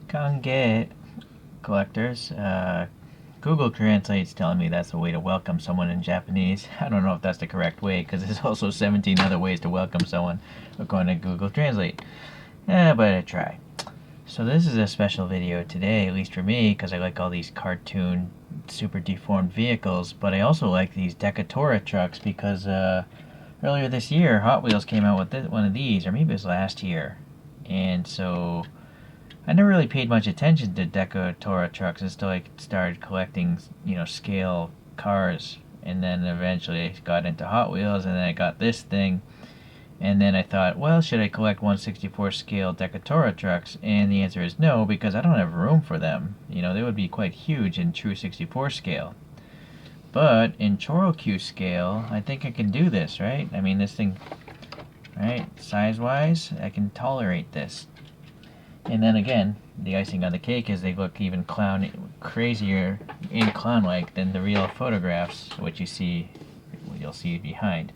Kange collectors. Google Translate's telling me that's the way to welcome someone in Japanese. I don't know if that's the correct way because there's also 17 other ways to welcome someone according to Google Translate. But I try. So this is a special video today, at least for me, because I like all these cartoon, super deformed vehicles, but I also like these Dekotora trucks because earlier this year, Hot Wheels came out with one of these, or maybe it was last year. And so I never really paid much attention to Dekotora trucks until I started collecting, scale cars. And then eventually I got into Hot Wheels, and then I got this thing. And then I thought, well, should I collect 1/64 scale Dekotora trucks? And the answer is no, because I don't have room for them. They would be quite huge in true 64 scale. But in ChoroQ scale, I think I can do this, right? I mean, this thing, right, size-wise, I can tolerate this. And then again, the icing on the cake is they look even crazier and clown-like than the real photographs, which you'll see behind.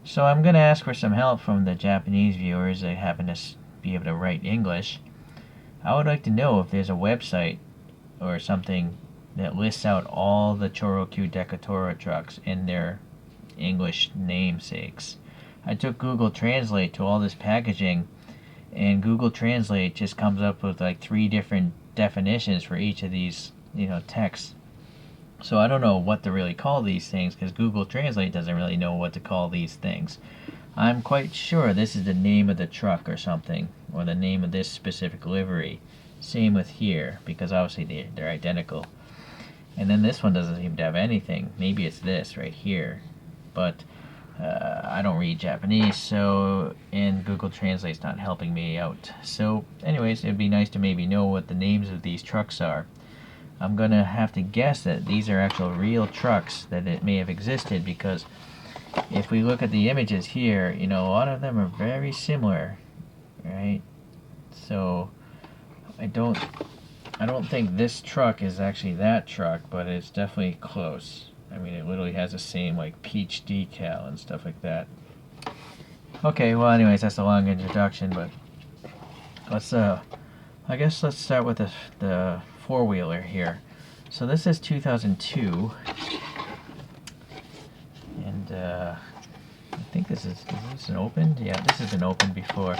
So I'm going to ask for some help from the Japanese viewers that happen to be able to write English. I would like to know if there's a website or something that lists out all the ChoroQ Dekotora trucks in their English namesakes. I took Google Translate to all this packaging, and Google Translate just comes up with like 3 different definitions for each of these, texts. So I don't know what to really call these things because Google Translate doesn't really know what to call these things. I'm quite sure this is the name of the truck or something, or the name of this specific livery. Same with here, because obviously they're identical. And then this one doesn't seem to have anything. Maybe it's this right here. But I don't read Japanese, and Google Translate's not helping me out. So anyways, it'd be nice to maybe know what the names of these trucks are. I'm going to have to guess that these are actual real trucks, that it may have existed, because if we look at the images here, a lot of them are very similar, right? So I don't think this truck is actually that truck, but it's definitely close. I mean, it literally has the same like peach decal and stuff like that. Okay, well anyways, that's a long introduction, but I guess let's start with the four-wheeler here. So this is 2002, and I think is this an opened? Yeah, this has been opened before.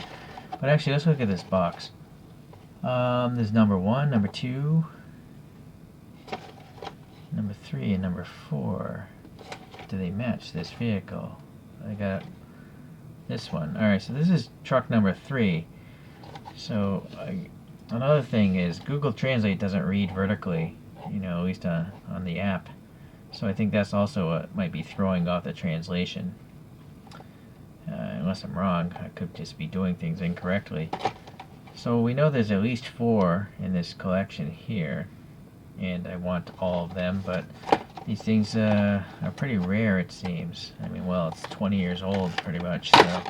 But actually, let's look at this box. There's number 1, number 2, number 3, and number 4. Do they match this vehicle? I got this one. Alright, so this is truck number 3. So another thing is Google Translate doesn't read vertically, at least on the app. So I think that's also what might be throwing off the translation. Unless I'm wrong, I could just be doing things incorrectly. So we know there's at least 4 in this collection here, and I want all of them, but these things are pretty rare, it seems. I mean, well, it's 20 years old pretty much, so.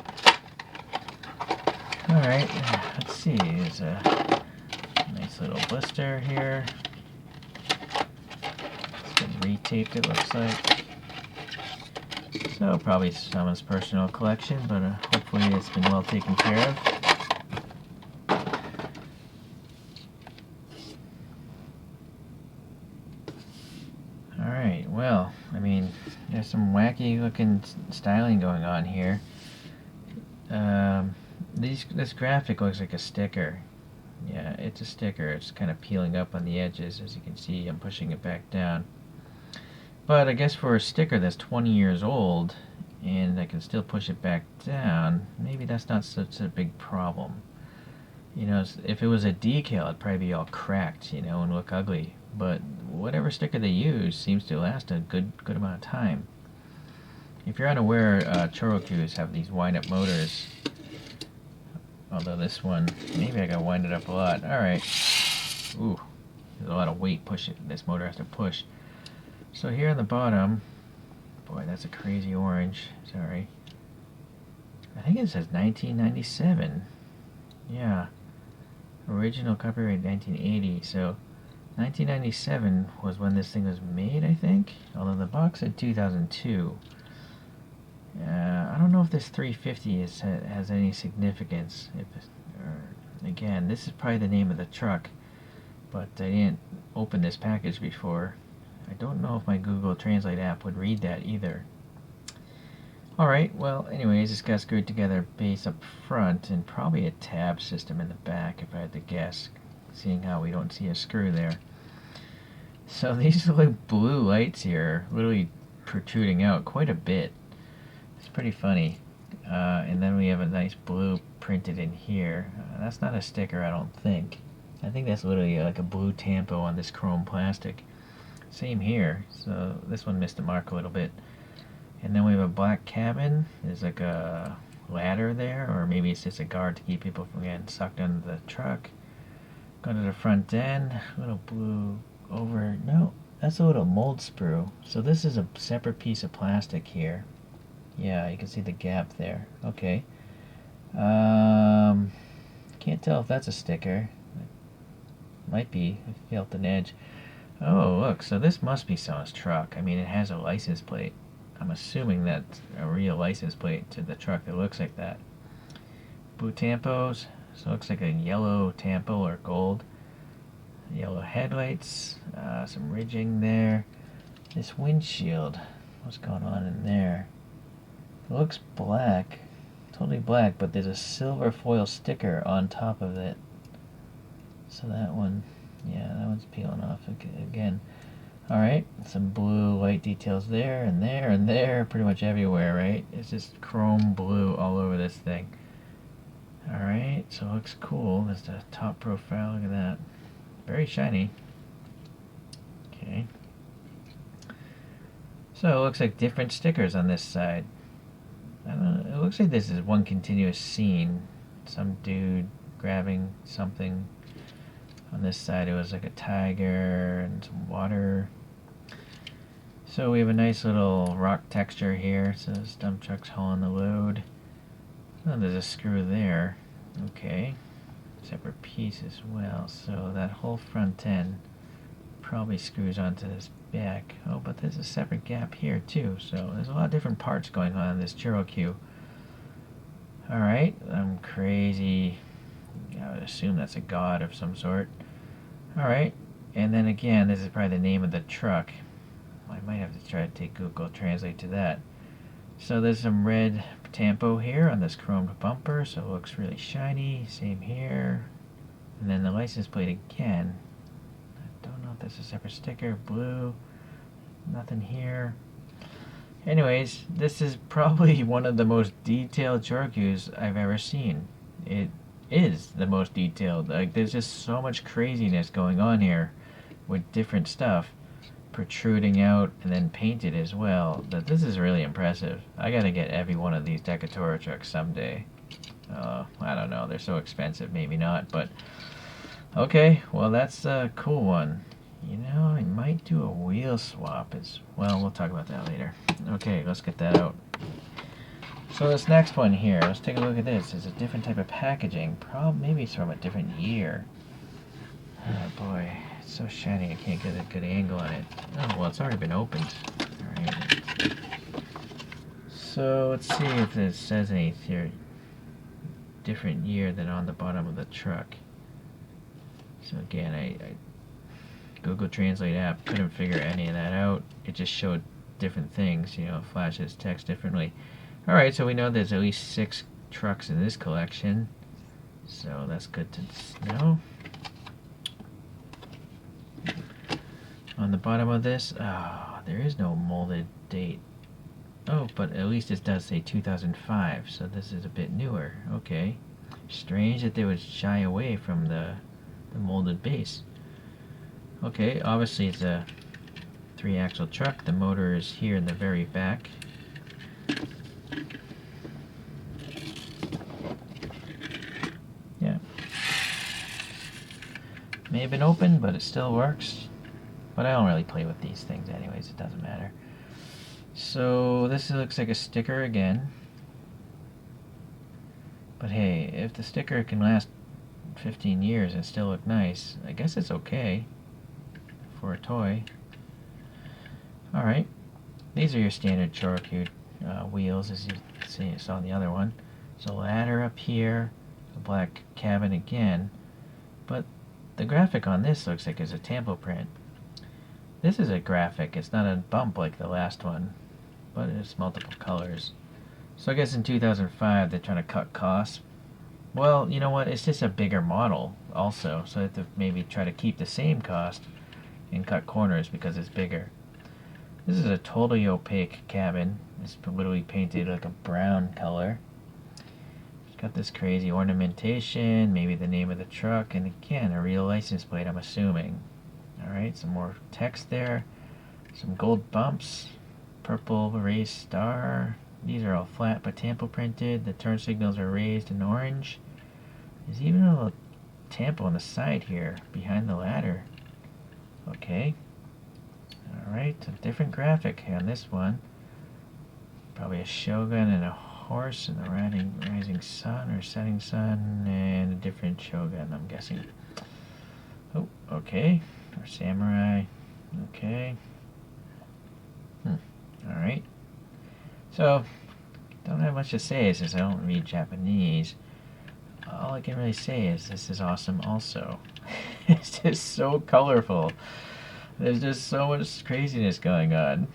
Alright, let's see, there's a nice little blister here. It's been retaped, it looks like. So probably someone's personal collection, but hopefully it's been well taken care of. Alright, well, I mean, there's some wacky looking styling going on here. This graphic looks like a sticker. Yeah, it's a sticker. It's kind of peeling up on the edges. As you can see, I'm pushing it back down. But I guess for a sticker that's 20 years old, and I can still push it back down, maybe that's not such a big problem. If it was a decal, it'd probably be all cracked, and look ugly. But whatever sticker they use seems to last a good amount of time. If you're unaware, ChoroQs have these wind-up motors. Although this one, maybe I gotta wind it up a lot. Alright. Ooh, there's a lot of weight this motor has to push. So here on the bottom, boy, that's a crazy orange. Sorry. I think it says 1997. Yeah. Original copyright 1980. So 1997 was when this thing was made, I think. Although the box said 2002. I don't know if this 350 has any significance. Again, this is probably the name of the truck, but I didn't open this package before. I don't know if my Google Translate app would read that either. Alright, well, anyways, it's got screwed together base up front and probably a tab system in the back, if I had to guess, seeing how we don't see a screw there. So these little blue lights here are literally protruding out quite a bit. It's pretty funny. And then we have a nice blue printed in here. That's not a sticker, I don't think. I think that's literally like a blue tampo on this chrome plastic. Same here, so this one missed the mark a little bit. And then we have a black cabin. There's like a ladder there, or maybe it's just a guard to keep people from getting sucked under the truck. Go to the front end, little blue over, no, that's a little mold sprue. So this is a separate piece of plastic here. Yeah, you can see the gap there. Okay. Can't tell if that's a sticker. Might be. I felt an edge. Oh, look, so this must be someone's truck. I mean, it has a license plate. I'm assuming that's a real license plate to the truck that looks like that. Blue tampos. So it looks like a yellow tampo or gold. Yellow headlights. Some ridging there. This windshield. What's going on in there? It looks black. Totally black, but there's a silver foil sticker on top of it. So that one, yeah, that one's peeling off again. Alright, some blue light details there and there and there, pretty much everywhere, right? It's just chrome blue all over this thing. Alright, so it looks cool. There's the top profile, look at that. Very shiny. Okay. So it looks like different stickers on this side. I don't know, it looks like this is one continuous scene. Some dude grabbing something. On this side it was like a tiger and some water. So we have a nice little rock texture here. It says dump trucks hauling the load. Oh, there's a screw there. Okay. Separate piece as well. So that whole front end probably screws onto this back. Oh, but there's a separate gap here too. So there's a lot of different parts going on in this ChoroQ. Alright, I'm crazy. I would assume that's a god of some sort. Alright, and then again, this is probably the name of the truck. I might have to try to take Google Translate to that. So there's some red tampo here on this chromed bumper, so it looks really shiny. Same here. And then the license plate again. I don't know if that's a separate sticker. Blue. Nothing here. Anyways, this is probably one of the most detailed ChoroQs I've ever seen. It is the most detailed. Like, there's just so much craziness going on here with different stuff protruding out and then painted as well, that this is really impressive. I gotta get every one of these Dekotora trucks someday. I don't know, they're so expensive, maybe not, but okay, well that's a cool one. You know, I might do a wheel swap as well. We'll talk about that later. Okay, let's get that out. So this next one here, let's take a look at this. It's a different type of packaging. Maybe it's from a different year. Oh boy, it's so shiny I can't get a good angle on it. Oh, well, it's already been opened. Alright. So let's see if it says anything different year than on the bottom of the truck. So again, I Google Translate app couldn't figure any of that out. It just showed different things, you know, it flashes text differently. Alright, so we know there's at least 6 trucks in this collection. So that's good to know. On the bottom of this, there is no molded date. Oh, but at least it does say 2005, so this is a bit newer. Okay. Strange that they would shy away from the molded base. Okay, obviously it's a 3-axle truck. The motor is here in the very back. Yeah. May have been open, but it still works. But I don't really play with these things anyways, it doesn't matter. So this looks like a sticker again. But hey, if the sticker can last 15 years and still look nice, I guess it's okay for a toy. Alright, these are your standard ChoroQ wheels, as you saw in the other one. There's a ladder up here, the black cabin again, but the graphic on this looks like it's a tampo print. This is a graphic, it's not a bump like the last one, but it's multiple colors. So I guess in 2005 they're trying to cut costs. Well, you know what, it's just a bigger model also, so they have to maybe try to keep the same cost and cut corners because it's bigger. This is a totally opaque cabin. It's literally painted like a brown color. It's got this crazy ornamentation, maybe the name of the truck, and again, a real license plate, I'm assuming. Alright, some more text there. Some gold bumps. Purple raised star. These are all flat but tampo printed. The turn signals are raised in orange. There's even a little tampo on the side here, behind the ladder. Okay. Alright, a different graphic on this one. Probably a shogun and a horse and the rising sun or setting sun and a different shogun, I'm guessing. Oh, okay. Or samurai. Okay. Alright. So, don't have much to say since I don't read Japanese. All I can really say is this is awesome also. It's just so colorful. There's just so much craziness going on.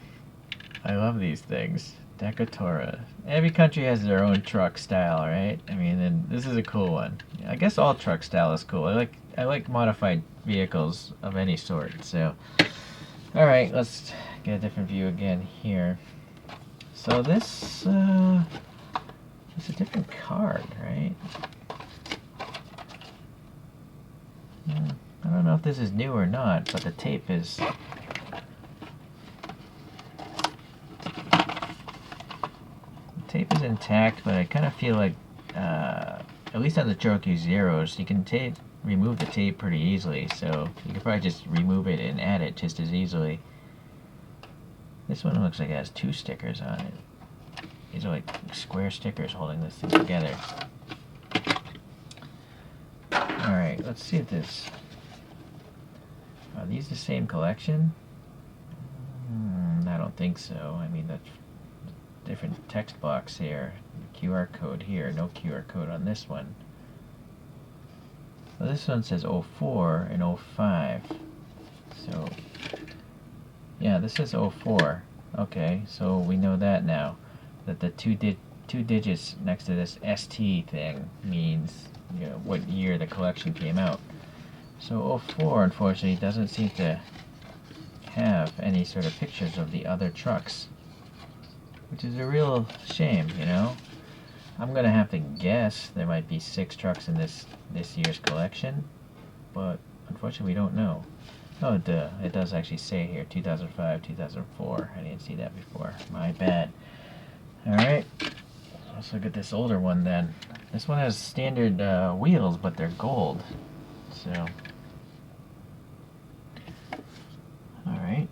I love these things. Dekotora. Every country has their own truck style, right? I mean, and this is a cool one. I guess all truck style is cool. I like modified vehicles of any sort. So, all right, let's get a different view again here. So this it's a different card, right? I don't know if this is new or not, but the tape is. Tape is intact, but I kind of feel like, at least on the ChoroQ Zeros, you can remove the tape pretty easily, so you could probably just remove it and add it just as easily. This one looks like it has 2 stickers on it. These are like square stickers holding this thing together. Alright, let's see if this... Are these the same collection? I don't think so. I mean, that's different text box here. QR code here. No QR code on this one. Well, this one says 04 and 05. So, yeah, this is 04. Okay, so we know that now. That the two digits next to this ST thing means, you know, what year the collection came out. So 04, unfortunately, doesn't seem to have any sort of pictures of the other trucks, which is a real shame, you know. I'm gonna have to guess there might be 6 trucks in this year's collection, but unfortunately we don't know. Oh, duh, it does actually say here 2005, 2004. I didn't see that before. My bad. Alright, let's look at this older one then. This one has standard wheels, but they're gold. So, alright.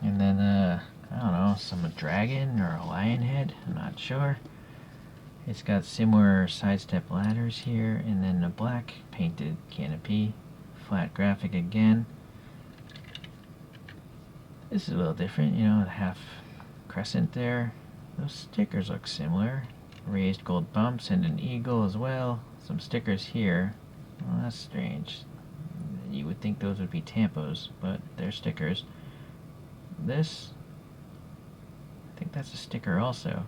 And then, I don't know, some dragon or a lion head, I'm not sure. It's got similar sidestep ladders here, and then a black painted canopy. Flat graphic again. This is a little different, you know, a half crescent there. Those stickers look similar. Raised gold bumps and an eagle as well. Some stickers here. Well, that's strange. You would think those would be tampos, but they're stickers. This, I think that's a sticker also.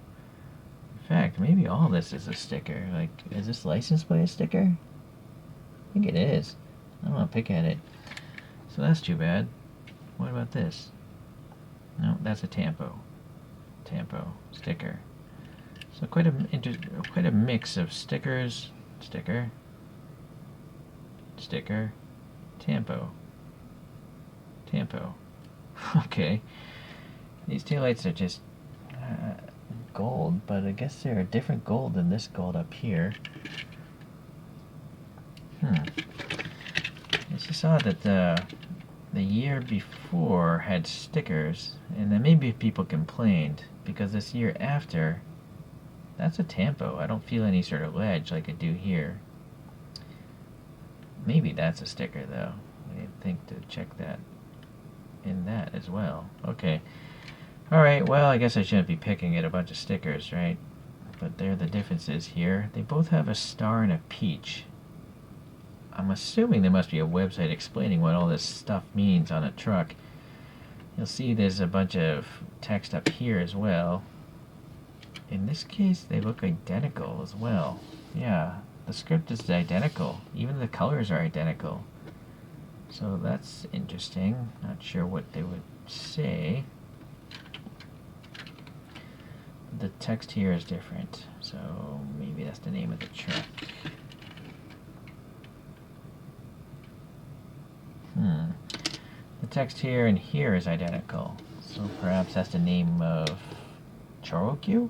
In fact, maybe all this is a sticker. Like, is this license plate a sticker? I think it is. I don't want to pick at it. So that's too bad. What about this? No, that's a tampo. Tampo sticker. So quite a mix of stickers, sticker, sticker, tampo, tampo. Okay, these taillights are just gold, but I guess they're a different gold than this gold up here. It's just odd that the year before had stickers, and then maybe people complained because this year after, that's a tampo. I don't feel any sort of ledge like I do here. Maybe that's a sticker though. I didn't think to check that in that as well. Okay. Alright, well, I guess I shouldn't be picking at a bunch of stickers, right? but there are the differences here. They both have a star and a peach. I'm assuming there must be a website explaining what all this stuff means on a truck. You'll see there's a bunch of text up here as well. In this case, they look identical as well. Yeah, the script is identical. Even the colors are identical. So that's interesting. Not sure what they would say. The text here is different, so maybe that's the name of the truck. The text here and here is identical, so perhaps that's the name of ChoroQ,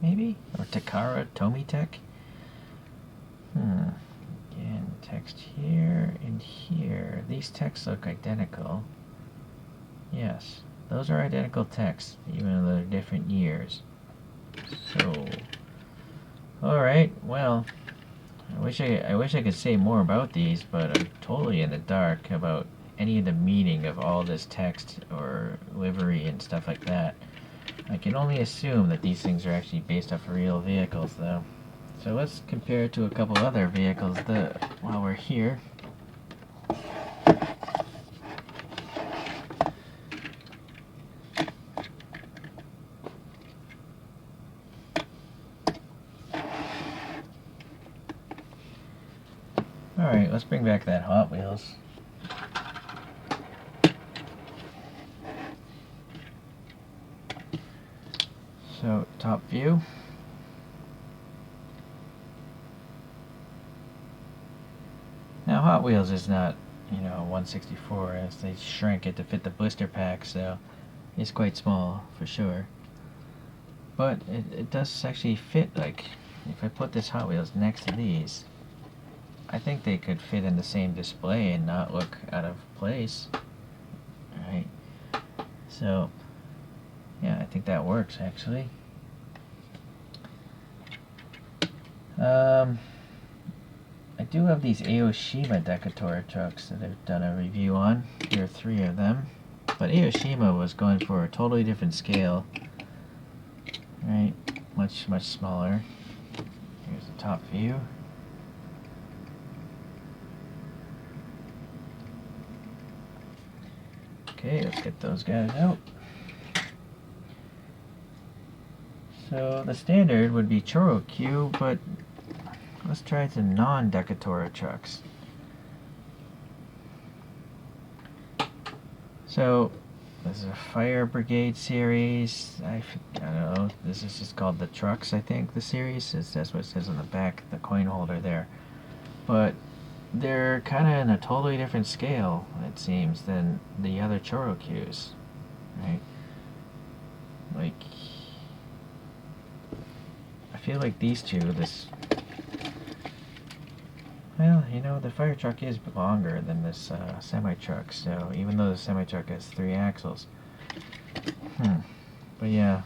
maybe? Or Takara Tomitech? Again, text here and here. These texts look identical. Yes, those are identical texts, even though they're different years. So, alright, well, I wish I could say more about these, but I'm totally in the dark about any of the meaning of all this text or livery and stuff like that. I can only assume that these things are actually based off of real vehicles, though. So let's compare it to a couple other vehicles while we're here. Alright, let's bring back that Hot Wheels. So, top view. Now, Hot Wheels is not, 1/64, as they shrank it to fit the blister pack, so it's quite small, for sure. But it does actually fit, like, if I put this Hot Wheels next to these, I think they could fit in the same display and not look out of place. Right? So, yeah, I think that works, actually. I do have these Aoshima Dekotora trucks that I've done a review on. Here are 3 of them. But Aoshima was going for a totally different scale. Right? Much, much smaller. Here's the top view. Okay, let's get those guys out. So the standard would be ChoroQ, but let's try some non-Dekotora trucks. So this is a Fire Brigade series. I don't know. This is just called the Trucks, I think, the series. That's what it says on the back, the coin holder there. But they're kind of in a totally different scale, it seems, than the other ChoroQs, right? Like, I feel like these two, well, the fire truck is longer than this semi-truck, so even though the semi-truck has 3 axles. But yeah,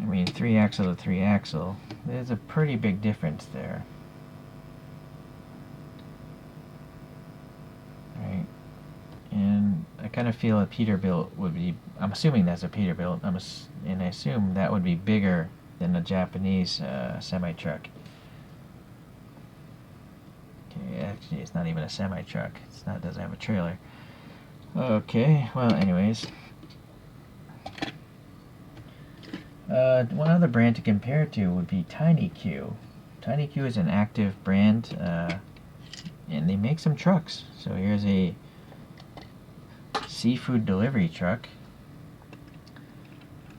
I mean, 3 axle to 3 axle, there's a pretty big difference there. Right? And I kind of feel a Peterbilt would be, I'm assuming that's a Peterbilt, and I assume that would be bigger than a Japanese semi-truck. Okay, actually it's not even a semi-truck, it doesn't have a trailer. Okay, well, anyways. One other brand to compare to would be TinyQ. TinyQ is an active brand, and they make some trucks. So here's a seafood delivery truck.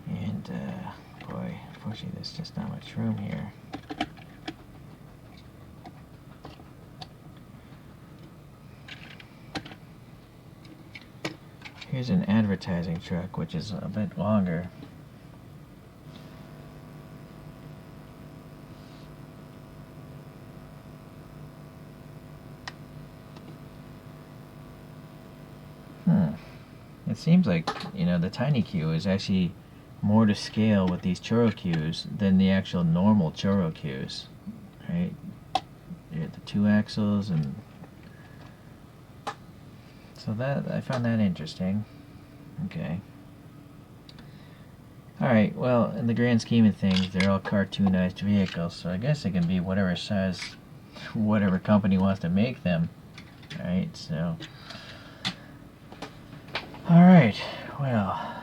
And, boy, unfortunately there's just not much room here. Here's an advertising truck, which is a bit longer. It seems like, the TinyQ is actually more to scale with these ChoroQs than the actual normal ChoroQs, right? You have the 2 axles, and so I found that interesting. Okay. Alright, well, in the grand scheme of things, they're all cartoonized vehicles, so I guess they can be whatever size, whatever company wants to make them. Alright, so... Alright, well...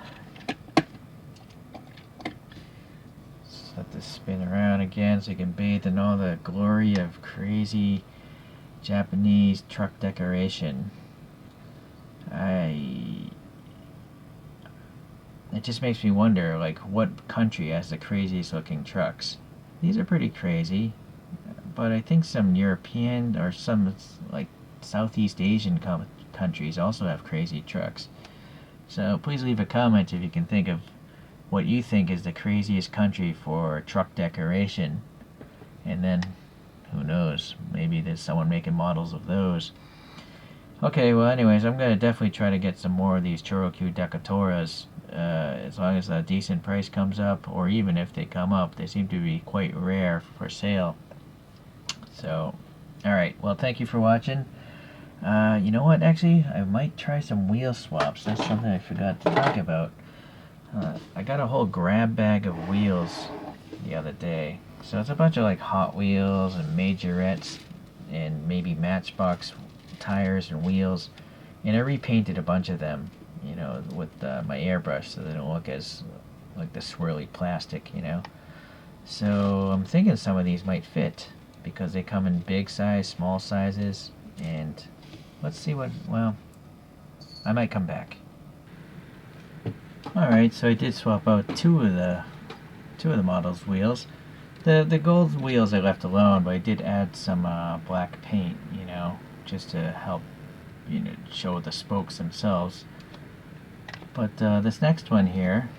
Let's let this spin around again so you can bathe in all the glory of crazy Japanese truck decoration. It just makes me wonder, like, what country has the craziest looking trucks? These are pretty crazy, but I think some European or some, like, Southeast Asian countries also have crazy trucks. So please leave a comment if you can think of what you think is the craziest country for truck decoration. And then, who knows, maybe there's someone making models of those. Okay, well anyways, I'm going to definitely try to get some more of these ChoroQ Dekotoras, as long as a decent price comes up, or even if they come up. They seem to be quite rare for sale. So, alright, well thank you for watching. You know what, actually, I might try some wheel swaps. That's something I forgot to talk about. I got a whole grab bag of wheels the other day. So it's a bunch of like Hot Wheels and majorettes and maybe Matchbox tires and wheels, and I repainted a bunch of them, you know, with my airbrush so they don't look as like the swirly plastic, you know. So I'm thinking some of these might fit because they come in big size, small sizes, and let's see what, well, I might come back. Alright, so I did swap out two of the model's wheels. The gold wheels I left alone, but I did add some black paint, you know, just to help, you know, show the spokes themselves. But this next one here,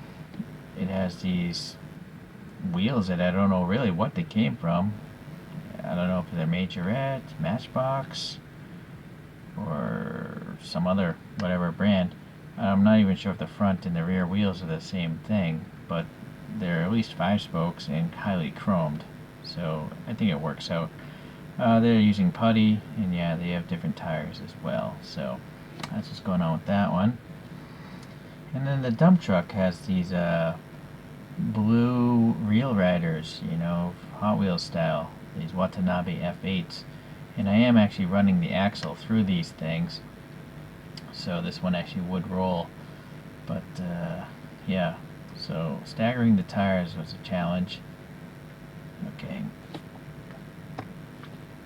it has these wheels that I don't know really what they came from. I don't know if they're Majorette, Matchbox, or some other whatever brand. I'm not even sure if the front and the rear wheels are the same thing, but they're at least 5 spokes and highly chromed, so I think it works out. They're using putty, and yeah, they have different tires as well, so that's what's going on with that one. And then the dump truck has these blue Real Riders, you know, Hot Wheels style, these Watanabe F8s, and I am actually running the axle through these things, so this one actually would roll, but yeah, so staggering the tires was a challenge. Okay.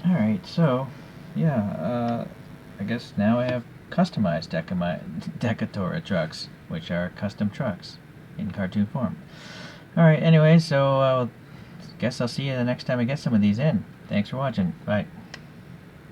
Alright, so yeah, I guess now I have customized Dekotora trucks, which are custom trucks in cartoon form. Alright, anyway, so I guess I'll see you the next time I get some of these in. Thanks for watching. Bye.